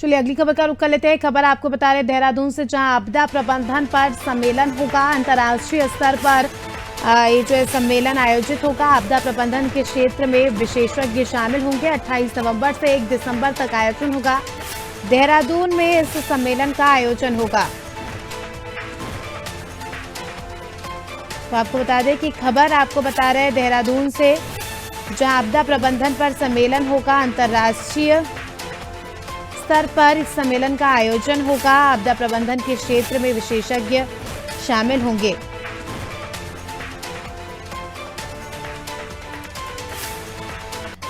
चलिए अगली खबर का रुख कर लेते हैं। खबर आपको बता रहे देहरादून से, जहां आपदा प्रबंधन पर सम्मेलन होगा। अंतर्राष्ट्रीय स्तर पर ये जो सम्मेलन आयोजित होगा। आपदा प्रबंधन के क्षेत्र में विशेषज्ञ शामिल होंगे। 28 नवंबर से 1 दिसंबर तक आयोजन होगा। देहरादून में इस सम्मेलन का आयोजन होगा। तो आपको बता दें कि खबर आपको बता रहे हैं देहरादून से, जहां आपदा प्रबंधन पर सम्मेलन होगा। अंतर्राष्ट्रीय स्तर पर इस सम्मेलन का आयोजन होगा। आपदा प्रबंधन के क्षेत्र में विशेषज्ञ शामिल होंगे।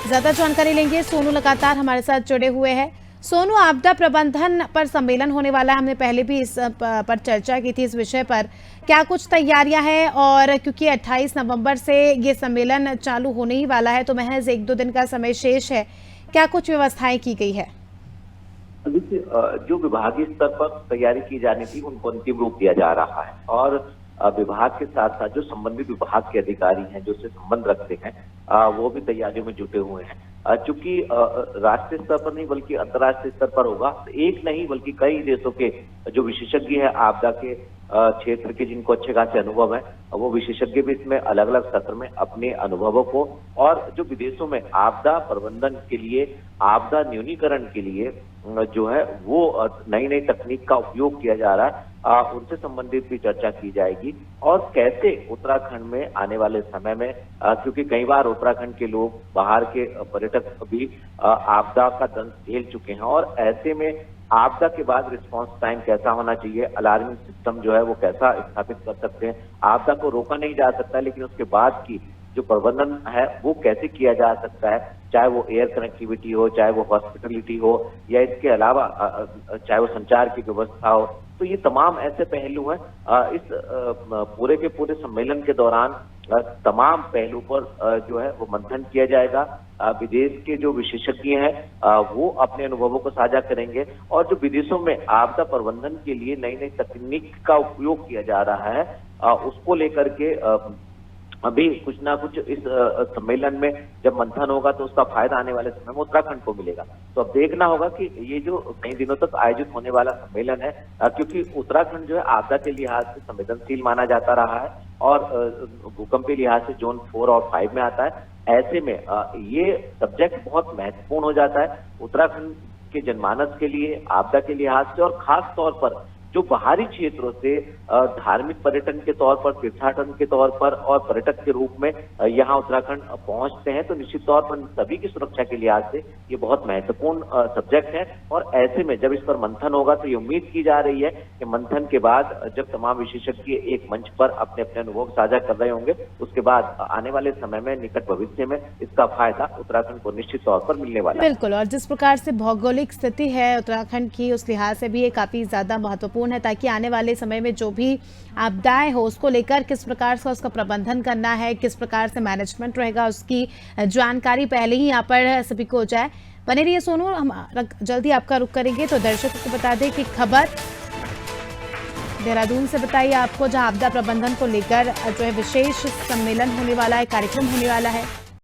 ज्यादा जानकारी लेंगे, सोनू लगातार हमारे साथ जुड़े हुए हैं। सोनू, आपदा प्रबंधन पर सम्मेलन होने वाला है, हमने पहले भी इस पर चर्चा की थी इस विषय पर। क्या कुछ तैयारियां हैं? और क्योंकि 28 नवंबर से ये सम्मेलन चालू होने ही वाला है, तो महज 1-2 दिन का समय शेष है, क्या कुछ व्यवस्थाएं की गई है? जो विभागीय स्तर पर तैयारी की जानी थी उनको अंतिम रूप दिया जा रहा है और विभाग के साथ साथ जो संबंधित विभाग के अधिकारी हैं, जो उससे संबंध रखते हैं, वो भी तैयारियों में जुटे हुए हैं। चूंकि राष्ट्रीय स्तर पर नहीं बल्कि अंतर्राष्ट्रीय स्तर पर होगा, एक नहीं बल्कि कई देशों के जो विशेषज्ञ हैं आपदा के क्षेत्र के, जिनको अच्छे खासे अनुभव है, वो विशेषज्ञ भी इसमें अलग अलग सत्र में अपने अनुभवों को, और जो विदेशों में आपदा प्रबंधन के लिए, आपदा न्यूनीकरण के लिए जो है वो नई नई तकनीक का उपयोग किया जा रहा है, उनसे संबंधित भी चर्चा की जाएगी। और कैसे उत्तराखंड में आने वाले समय में, क्योंकि कई बार उत्तराखंड के लोग, बाहर के पर्यटक भी आपदा का दंश झेल चुके हैं, और ऐसे में आपदा के बाद रिस्पांस टाइम कैसा होना चाहिए, अलार्मिंग सिस्टम जो है वो कैसा स्थापित कर सकते हैं। आपदा को रोका नहीं जा सकता, लेकिन उसके बाद की जो प्रबंधन है वो कैसे किया जा सकता है, चाहे वो एयर कनेक्टिविटी हो, चाहे वो हॉस्पिटलिटी हो, या इसके अलावा चाहे वो संचार की व्यवस्था हो। तो ये तमाम ऐसे पहलू हैं। इस पूरे के पूरे सम्मेलन के दौरान तमाम पहलू पर जो है वो मंथन किया जाएगा। विदेश के जो विशेषज्ञ हैं वो अपने अनुभवों को साझा करेंगे, और जो विदेशों में आपदा प्रबंधन के लिए नई नई तकनीक का उपयोग किया जा रहा है उसको लेकर के अभी कुछ ना कुछ इस सम्मेलन में जब मंथन होगा तो उसका फायदा आने वाले समय में उत्तराखंड को मिलेगा। तो अब देखना होगा कि ये जो कई दिनों तक आयोजित होने वाला सम्मेलन है, क्योंकि उत्तराखंड जो है आपदा के लिहाज से संवेदनशील माना जाता रहा है और भूकंप के लिहाज से जोन 4 और 5 में आता है। ऐसे में ये सब्जेक्ट बहुत महत्वपूर्ण हो जाता है उत्तराखंड के जनमानस के लिए, आपदा के लिहाज से, और खास तौर पर जो बाहरी क्षेत्रों से धार्मिक पर्यटन के तौर पर, तीर्थाटन के तौर पर और पर्यटक के रूप में यहाँ उत्तराखंड पहुंचते हैं, तो निश्चित तौर पर सभी की सुरक्षा के लिहाज से ये बहुत महत्वपूर्ण सब्जेक्ट है। और ऐसे में जब इस पर मंथन होगा तो ये उम्मीद की जा रही है कि मंथन के बाद जब तमाम विशेषज्ञ एक मंच पर अपने अपने अनुभव साझा कर रहे होंगे, उसके बाद आने वाले समय में, निकट भविष्य में, इसका फायदा उत्तराखंड को निश्चित तौर पर मिलने वाला है। बिल्कुल, और जिस प्रकार से भौगोलिक स्थिति है उत्तराखंड की, उस लिहाज से भी ये काफी ज्यादा महत्वपूर्ण है, ताकि आने वाले समय में जो भी आपदाएं हो उसको लेकर किस प्रकार से उसका प्रबंधन करना है, किस प्रकार से मैनेजमेंट रहेगा, उसकी जानकारी पहले ही यहाँ पर सभी को हो जाए। बने रहिए सोनू, हम जल्दी आपका रुख करेंगे। तो दर्शकों को बता दें कि खबर देहरादून से बताइए आपको, जहां आपदा प्रबंधन को लेकर जो है विशेष सम्मेलन होने वाला है, कार्यक्रम होने वाला है।